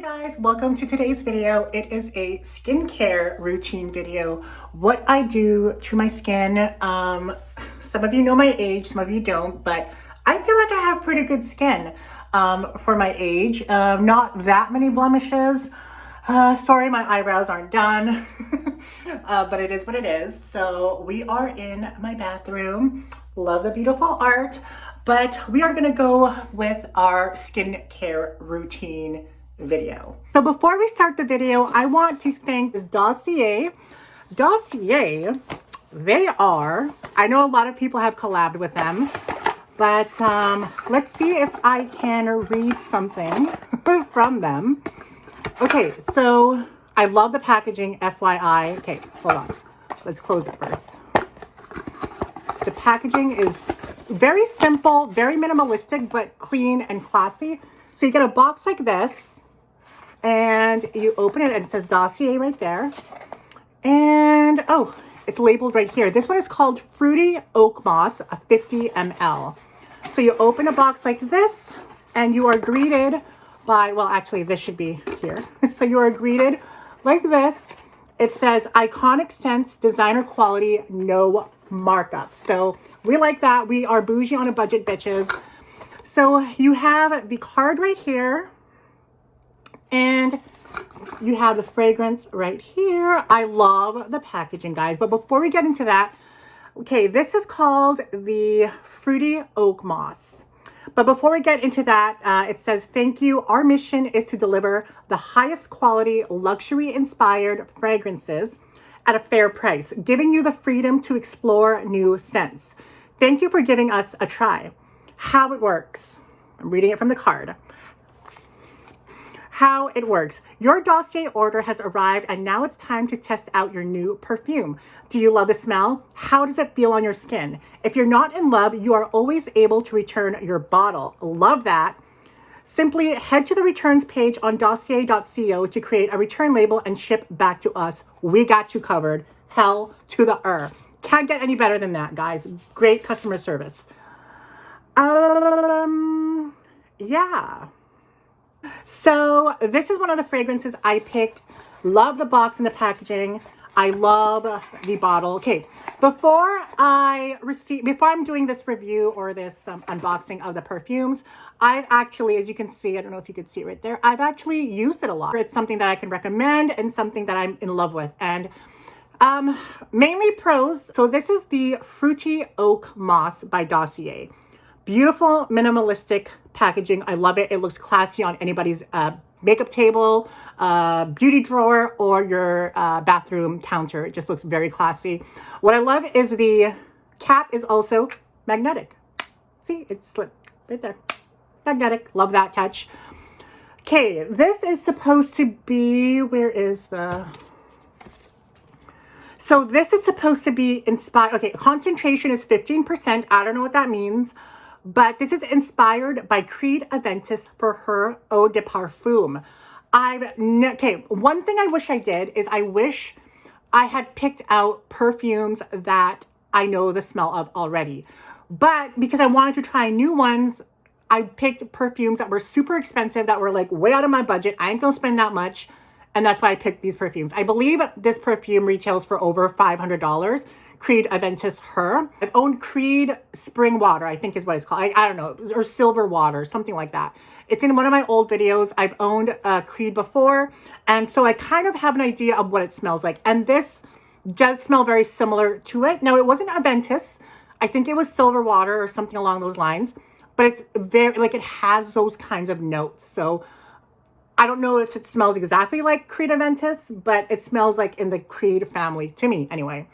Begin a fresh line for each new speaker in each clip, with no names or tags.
Guys, welcome to today's video. It is a skincare routine video. What I do to my skin. Some of you know my age, some of you don't, but I feel like I have pretty good skin for my age. Not that many blemishes. Sorry, my eyebrows aren't done, but it is what it is. So we are in my bathroom. Love the beautiful art, but we are gonna go with our skincare routine video. So before we start the video, I want to thank this Dossier. Dossier, they are, I know a lot of people have collabed with them, but let's see if I can read something from them. Okay, so I love the packaging, FYI. Okay, hold on. Let's close it first. The packaging is very simple, very minimalistic, but clean and classy. So you get a box like this, and you open it and it says Dossier right there. And, oh, it's labeled right here. This one is called Fruity Oak Moss, a 50 ml. So you open a box like this, and you are greeted by, well, actually, this should be here. So you are greeted like this. It says iconic scents, designer quality, no markup. So we like that. We are bougie on a budget, bitches. So you have the card right here, and you have the fragrance right here. I love the packaging, guys. But before we get into that, okay, this is called the Fruity Oak Moss. But before we get into that, it says, thank you. Our mission is to deliver the highest quality, luxury-inspired fragrances at a fair price, giving you the freedom to explore new scents. Thank you for giving us a try. How it works. I'm reading it from the card. How it works. Your Dossier order has arrived, and now it's time to test out your new perfume. Do you love the smell? How does it feel on your skin? If you're not in love, you are always able to return your bottle. Love that. Simply head to the returns page on dossier.co to create a return label and ship back to us. We got you covered. Hell to the earth. Can't get any better than that, guys. Great customer service. Yeah. So this is one of the fragrances I picked. Love the box and the packaging. I love the bottle. Okay, before I'm doing this review or this unboxing of the perfumes, I've actually, as you can see, I don't know if you could see it right there, I've actually used it a lot. It's something that I can recommend and something that I'm in love with. And mainly pros. So this is the Fruity Oak Moss by Dossier. Beautiful, minimalistic packaging. I love it. It looks classy on anybody's makeup table, beauty drawer, or your bathroom counter. It just looks very classy. What I love is the cap is also magnetic. See, it's slipped right there. Magnetic. Love that touch. Okay, this is supposed to be, where is the... So this is supposed to be inspired. Okay, concentration is 15%. I don't know what that means. But this is inspired by Creed Aventus for her eau de parfum. Okay, one thing I wish I did is I wish I had picked out perfumes that I know the smell of already. But because I wanted to try new ones, I picked perfumes that were super expensive, that were like way out of my budget. I ain't gonna spend that much. And that's why I picked these perfumes. I believe this perfume retails for over $500. Creed Aventus Her. I've owned Creed Spring Water, I think is what it's called. I don't know, or Silver Water, something like that. It's in one of my old videos. I've owned Creed before, and so I kind of have an idea of what it smells like. And this does smell very similar to it. Now, it wasn't Aventus. I think it was Silver Water or something along those lines, but it's very, like, it has those kinds of notes. So I don't know if it smells exactly like Creed Aventus, but it smells like in the Creed family, to me anyway.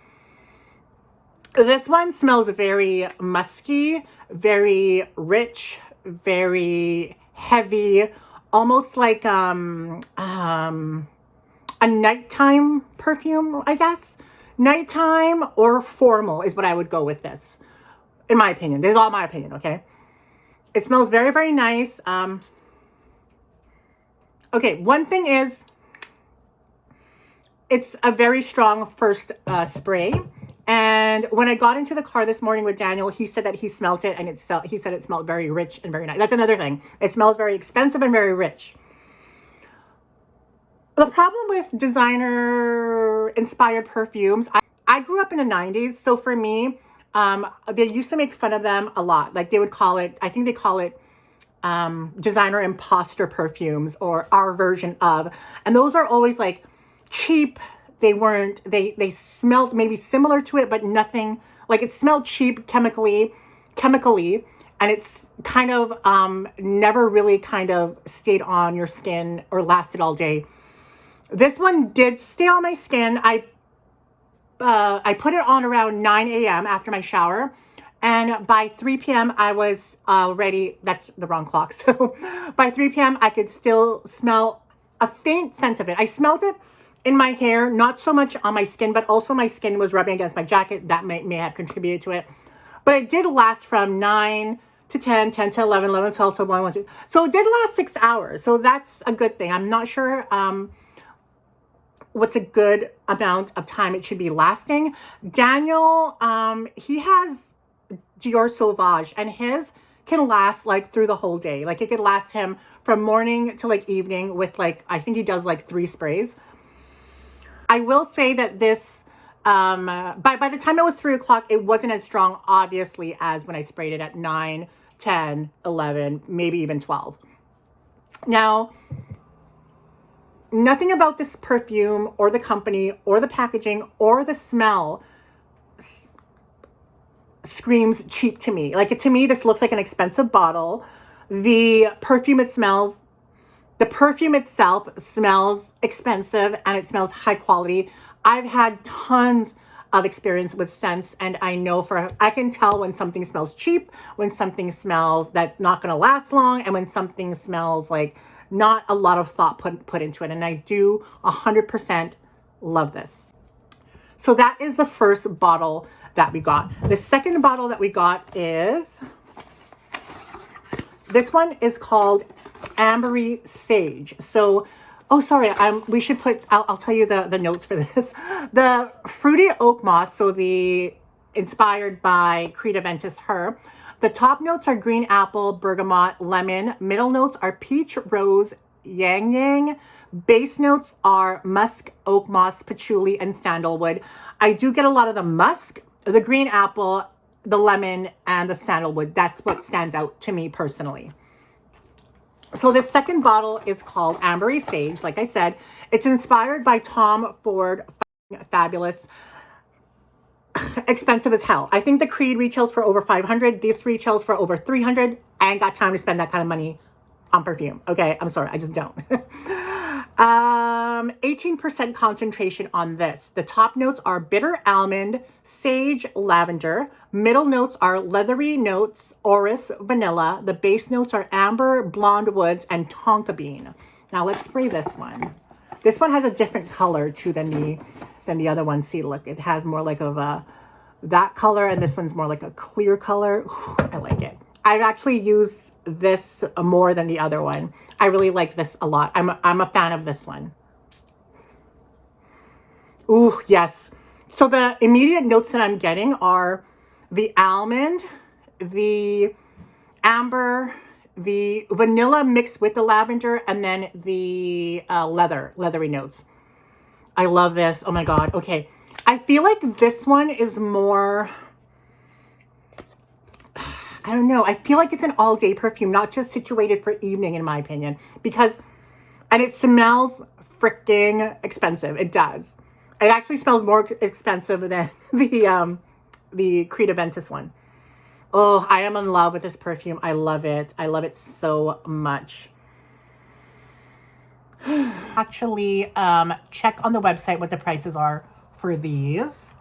This one smells very musky, very rich, very heavy, almost like a nighttime perfume, I guess. Nighttime or formal is what I would go with this, in my opinion. This is all my opinion, okay? It smells very, very nice. Okay, one thing is, it's a very strong first spray. And when I got into the car this morning with Daniel, he said that he smelt it, and he said it smelled very rich and very nice. That's another thing. It smells very expensive and very rich. The problem with designer inspired perfumes, I grew up in the 90s. So for me, they used to make fun of them a lot. Like they would call it, I think they call it designer imposter perfumes, or our version of. And those are always like cheap. They weren't, they smelled maybe similar to it, but nothing, like it smelled cheap chemically, and it's kind of never really kind of stayed on your skin or lasted all day. This one did stay on my skin. I put it on around 9 a.m. after my shower. And by 3 p.m. I was ready. That's the wrong clock. So by 3 p.m. I could still smell a faint scent of it. I smelled it in my hair, not so much on my skin, but also my skin was rubbing against my jacket. That may have contributed to it. But it did last from 9 to 10, 10 to 11, 11 to 12 to 1, 1 to 2. So it did last 6 hours. So that's a good thing. I'm not sure what's a good amount of time it should be lasting. Daniel, he has Dior Sauvage, and his can last like through the whole day. Like it could last him from morning to like evening with like, I think he does like 3 sprays. I will say that this, by the time it was 3 o'clock, it wasn't as strong, obviously, as when I sprayed it at 9, 10, 11, maybe even 12. Now, nothing about this perfume or the company or the packaging or the smell screams cheap to me. Like to me, this looks like an expensive bottle. The perfume itself smells expensive, and it smells high quality. I've had tons of experience with scents, and I know I can tell when something smells cheap, when something smells that's not going to last long, and when something smells like not a lot of thought put into it. And I do 100% love this. So that is the first bottle that we got. The second bottle that we got is, this one is called Ambery Sage. So, oh, sorry, we should put, I'll tell you the notes for this. The fruity oak moss, so the inspired by Creed Aventus Her. The top notes are green apple, bergamot, lemon. Middle notes are peach, rose, yang yang. Base notes are musk, oak moss, patchouli, and sandalwood. I do get a lot of the musk, the green apple, the lemon, and the sandalwood. That's what stands out to me personally. So this second bottle is called Ambery Sage. Like I said, it's inspired by Tom Ford Fabulous. Expensive as hell. I think the Creed retails for over $500. This retails for over $300. I ain't got time to spend that kind of money on perfume. Okay, I'm sorry, I just don't. 18% concentration on this. The top notes are bitter almond, sage, lavender. Middle notes are leathery notes, orris, vanilla. The base notes are amber, blonde woods, and tonka bean. Now let's spray this one. This one has a different color too than the other one. See, look, it has more like of a that color, and this one's more like a clear color. I like it. I've actually used this more than the other one. I really like this a lot. I'm a fan of this one. Ooh, yes. So the immediate notes that I'm getting are the almond, the amber, the vanilla mixed with the lavender, and then the leathery notes. I love this. Oh my God. Okay. I feel like this one is more, I don't know. I feel like it's an all-day perfume, not just situated for evening, in my opinion, and it smells freaking expensive. It does. It actually smells more expensive than the Creed Aventus one. Oh, I am in love with this perfume. I love it. I love it so much. Actually, check on the website what the prices are for these.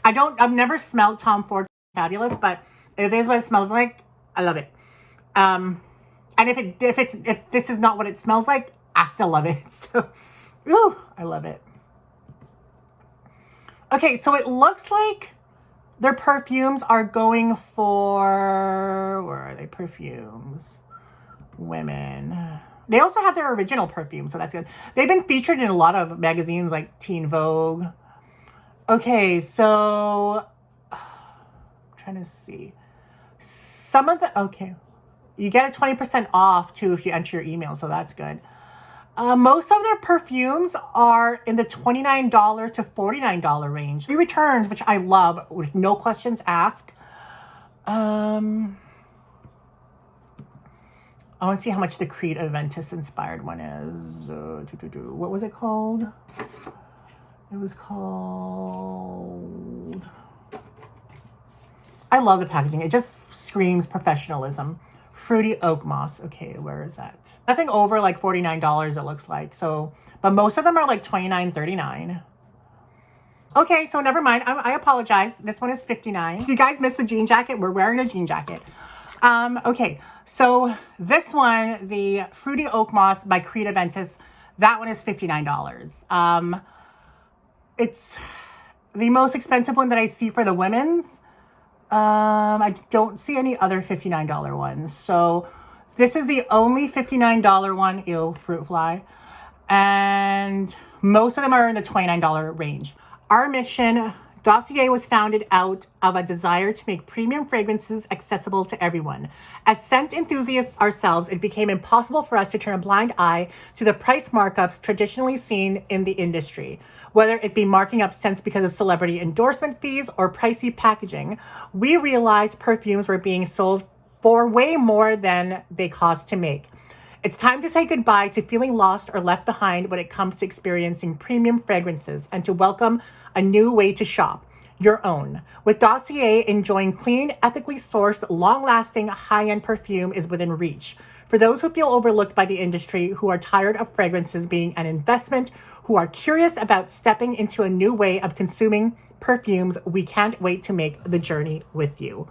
I've never smelled Tom Ford Fabulous, but if this is what it smells like, I love it. And if this is not what it smells like, I still love it. So, ooh, I love it. Okay, so it looks like their perfumes are going for, where are they? Perfumes, women. They also have their original perfume, so that's good. They've been featured in a lot of magazines like Teen Vogue. Okay, so I'm trying to see. Some of the, okay. You get a 20% off too if you enter your email, so that's good. Most of their perfumes are in the $29 to $49 range. Free returns, which I love, with no questions asked. I want to see how much the Creed Aventus inspired one is. What was it called? It was called... I love the packaging. It just screams professionalism. Fruity Oak Moss. Okay, where is that? Nothing over like $49 it looks like. So, but most of them are like $29, $39. Okay, so never mind. I apologize. This one is $59. You guys missed the jean jacket. We're wearing a jean jacket. Okay, so this one, the Fruity Oak Moss by Creed Aventus, that one is $59. It's the most expensive one that I see for the women's. I don't see any other $59 ones. So this is the only $59 one. Ew, fruit fly. And most of them are in the $29 range. Our mission, Dossier, was founded out of a desire to make premium fragrances accessible to everyone. As scent enthusiasts ourselves, it became impossible for us to turn a blind eye to the price markups traditionally seen in the industry. Whether it be marking up scents because of celebrity endorsement fees or pricey packaging, we realized perfumes were being sold for way more than they cost to make. It's time to say goodbye to feeling lost or left behind when it comes to experiencing premium fragrances and to welcome a new way to shop, your own. With Dossier, enjoying clean, ethically sourced, long-lasting, high-end perfume is within reach. For those who feel overlooked by the industry, who are tired of fragrances being an investment, who are curious about stepping into a new way of consuming perfumes, we can't wait to make the journey with you.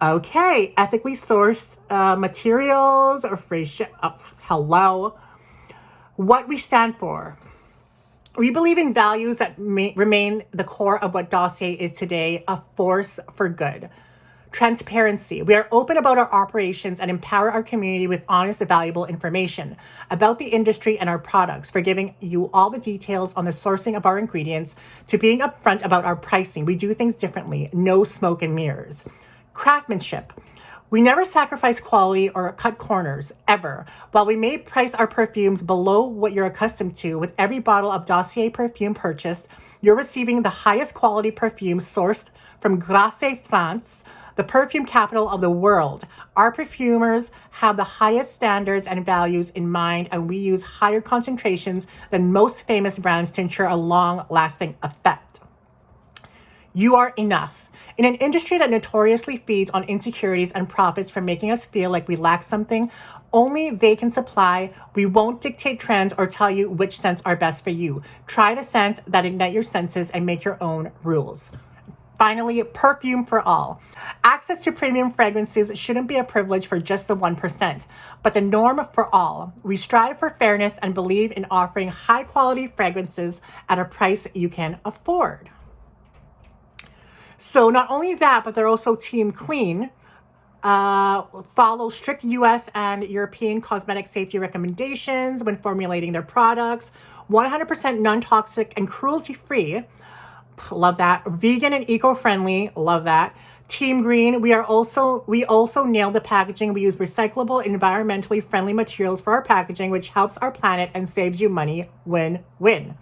Okay, ethically sourced materials or phrase. Hello. What we stand for. We believe in values that remain the core of what Dossier is today, a force for good. Transparency. We are open about our operations and empower our community with honest, valuable information about the industry and our products, for giving you all the details on the sourcing of our ingredients to being upfront about our pricing. We do things differently. No smoke and mirrors. Craftsmanship. We never sacrifice quality or cut corners, ever. While we may price our perfumes below what you're accustomed to, with every bottle of Dossier perfume purchased, you're receiving the highest quality perfume sourced from Grasse, France, the perfume capital of the world. Our perfumers have the highest standards and values in mind, and we use higher concentrations than most famous brands to ensure a long-lasting effect. You are enough. In an industry that notoriously feeds on insecurities and profits from making us feel like we lack something only they can supply, we won't dictate trends or tell you which scents are best for you. Try the scents that ignite your senses and make your own rules. Finally, perfume for all. Access to premium fragrances shouldn't be a privilege for just the 1%, but the norm for all. We strive for fairness and believe in offering high-quality fragrances at a price you can afford. So not only that, but they're also Team Clean, follow strict US and European cosmetic safety recommendations when formulating their products, 100% non-toxic and cruelty-free. Love that. Vegan and eco-friendly. Love that. Team Green. We also nailed the packaging. We use recyclable, environmentally friendly materials for our packaging, which helps our planet and saves you money. Win-win.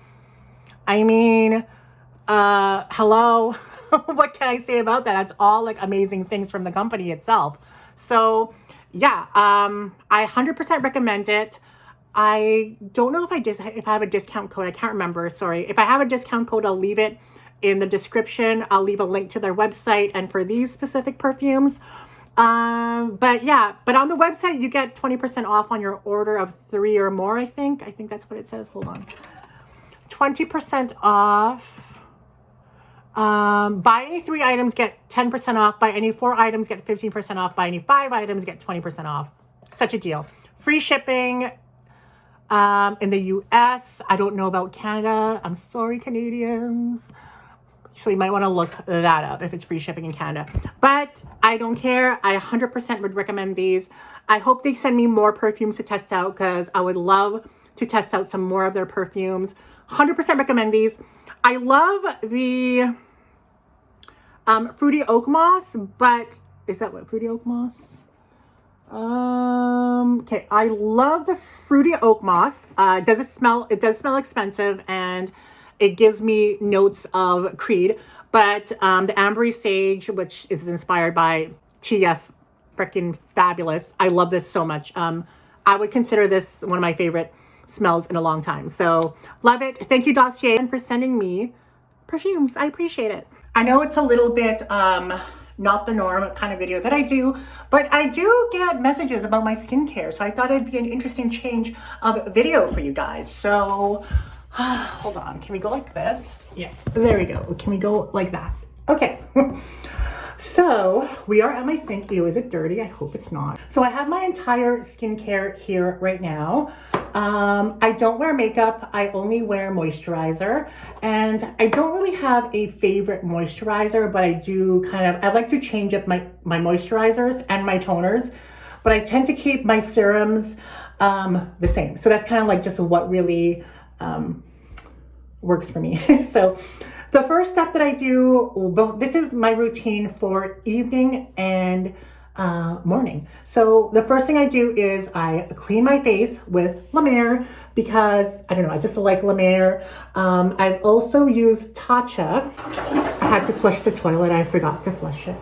I mean, hello. What can I say about that? That's all like amazing things from the company itself. So yeah, I 100% recommend it. I don't know if I have a discount code. I can't remember. Sorry. If I have a discount code, I'll leave it in the description. I'll leave a link to their website and for these specific perfumes. But yeah, but on the website, you get 20% off on your order of 3 or more, I think. I think that's what it says. Hold on. 20% off. Buy any 3 items, get 10% off. Buy any 4 items, get 15% off. Buy any 5 items, get 20% off. Such a deal. Free shipping in the US. I don't know about Canada. I'm sorry, Canadians. So you might want to look that up if it's free shipping in Canada. But I don't care. I 100% would recommend these. I hope they send me more perfumes to test out because I would love to test out some more of their perfumes. 100% recommend these. I love the Fruity Oak Moss, but is that what Fruity Oak Moss? Okay, I love the fruity oak moss. It does smell expensive, and it gives me notes of Creed. But the Ambery Sage, which is inspired by TF, freaking fabulous. I love this so much. I would consider this one of my favorite smells in a long time. So love it. Thank you, Dossier, for sending me perfumes. I appreciate it. I know it's a little bit not the norm kind of video that I do, but I do get messages about my skincare, so I thought it'd be an interesting change of video for you guys. So hold on, can we go like this? Yeah, there we go. Can we go like that? Okay. So we are at my sink. Ew, is it dirty? I hope it's not. So I have my entire skincare here right now. I don't wear makeup. I only wear moisturizer, and I don't really have a favorite moisturizer, but I do I like to change up my moisturizers and my toners, but I tend to keep my serums the same. So that's kind of like just what really works for me. So the first step that I do, this is my routine for evening and morning. So the first thing I do is I clean my face with La Mer because, I don't know, I just like La Mer. I've also used Tatcha. I had to flush the toilet. I forgot to flush it.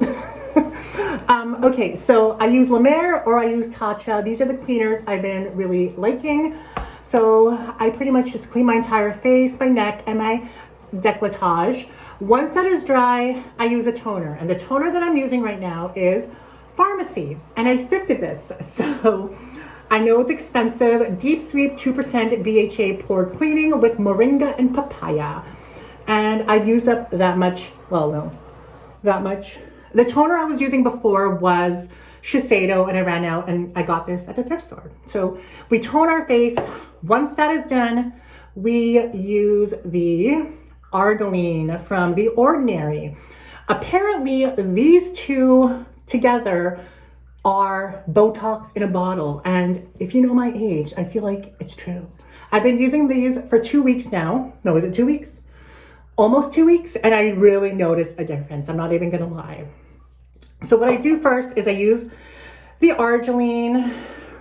Okay, so I use La Mer or I use Tatcha. These are the cleaners I've been really liking. So I pretty much just clean my entire face, my neck, and my décolletage. Once that is dry, I use a toner. And the toner that I'm using right now is Pharmacy, and I thrifted this, so I know it's expensive. Deep Sweep 2% BHA pore cleaning with moringa and papaya, and I've used up that much. Well, no, that much. The toner I was using before was Shiseido, and I ran out, and I got this at the thrift store. So we tone our face. Once that is done, we use the Argiline from The Ordinary. Apparently, these two together are Botox in a bottle, and if you know my age, I feel like it's true. I've been using these for 2 weeks now. No, is it 2 weeks? Almost 2 weeks, and I really notice a difference. I'm not even gonna lie. So what I do first is I use the Argiline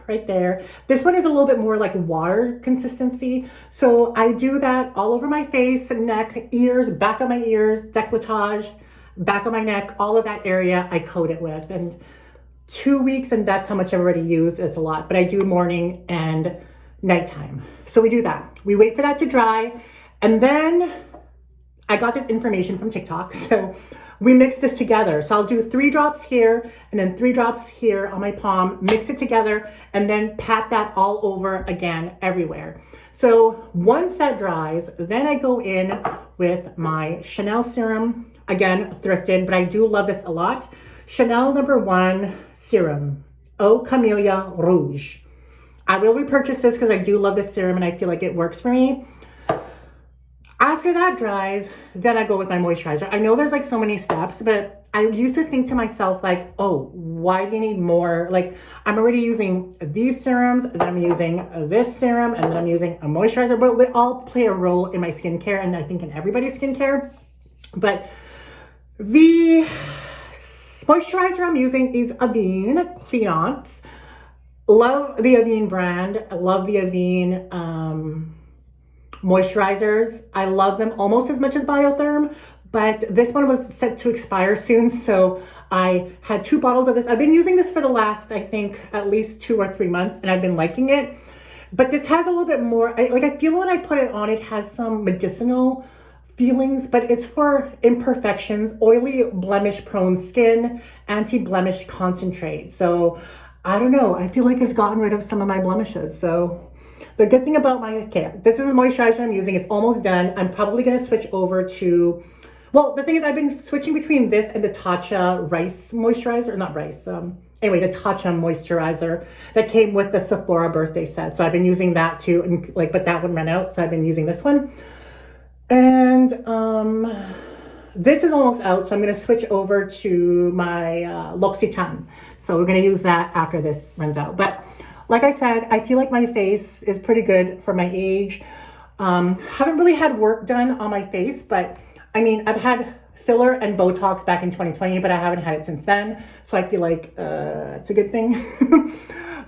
right there. This one is a little bit more like water consistency. So I do that all over my face, neck, ears, back of my ears, décolletage, back of my neck, all of that area I coat it with. And 2 weeks, and that's how much I've already used. It's a lot, but I do morning and nighttime. So we do that. We wait for that to dry, and then I got this information from TikTok, so we mix this together. So I'll do 3 drops here and then 3 drops here on my palm, mix it together, and then pat that all over again everywhere. So once that dries, then I go in with my Chanel serum. Again, thrifted, but I do love this a lot. Chanel #1 serum, Eau Camellia Rouge. I will repurchase this because I do love this serum and I feel like it works for me. After that dries, then I go with my moisturizer. I know there's like so many steps, but I used to think to myself like, oh, why do you need more? Like, I'm already using these serums, then I'm using this serum, and then I'm using a moisturizer, but they all play a role in my skincare, and I think in everybody's skincare. But the moisturizer I'm using is Avène Clients. Love the Avène brand. I love the Avène moisturizers. I love them almost as much as Biotherm, but this one was set to expire soon, so I had 2 bottles of this. I've been using this for the last, I think, at least 2 or 3 months, and I've been liking it. But this has a little bit more, I feel when I put it on, it has some medicinal feelings, but it's for imperfections, oily, blemish-prone skin, anti-blemish concentrate. So I don't know, I feel like it's gotten rid of some of my blemishes. So the good thing about this is the moisturizer I'm using. It's almost done. I'm probably going to switch over to, well, the thing is I've been switching between this and the Tatcha rice moisturizer, not rice, anyway, the Tatcha moisturizer that came with the Sephora birthday set. So I've been using that too, and but that one ran out, so I've been using this one. And this is almost out, so I'm going to switch over to my L'Occitane. So we're going to use that after this runs out. But like I said, I feel like my face is pretty good for my age. Haven't really had work done on my face, but I mean, I've had filler and Botox back in 2020, but I haven't had it since then. So I feel like it's a good thing.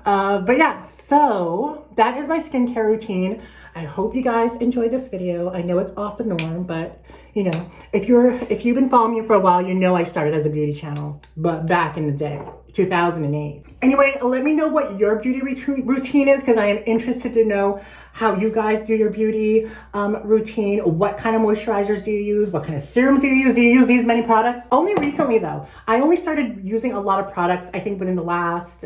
But yeah, so that is my skincare routine. I hope you guys enjoyed this video. I know it's off the norm, but you know, if you've been following me for a while, you know I started as a beauty channel, but back in the day, 2008. Anyway, let me know what your beauty routine is, because I am interested to know how you guys do your beauty routine. What kind of moisturizers do you use? What kind of serums do you use? Do you use these many products? Only recently though. I only started using a lot of products, I think within the last,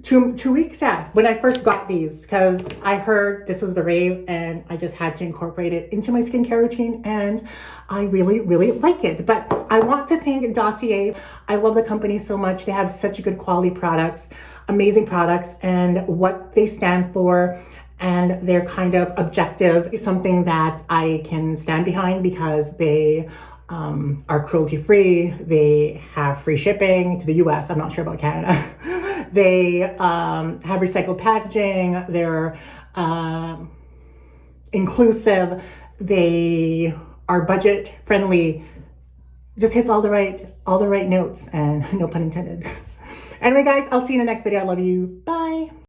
2 weeks, yeah, when I first got these, because I heard this was the rave and I just had to incorporate it into my skincare routine, and I really, really like it. But I want to thank Dossier. I love the company so much. They have such good quality products, amazing products, and what they stand for and their kind of objective is something that I can stand behind, because they are cruelty-free. They have free shipping to the US. I'm not sure about Canada. They have recycled packaging. They're inclusive. They are budget friendly. Just hits all the right notes, and no pun intended. Anyway, guys, I'll see you in the next video. I love you. Bye.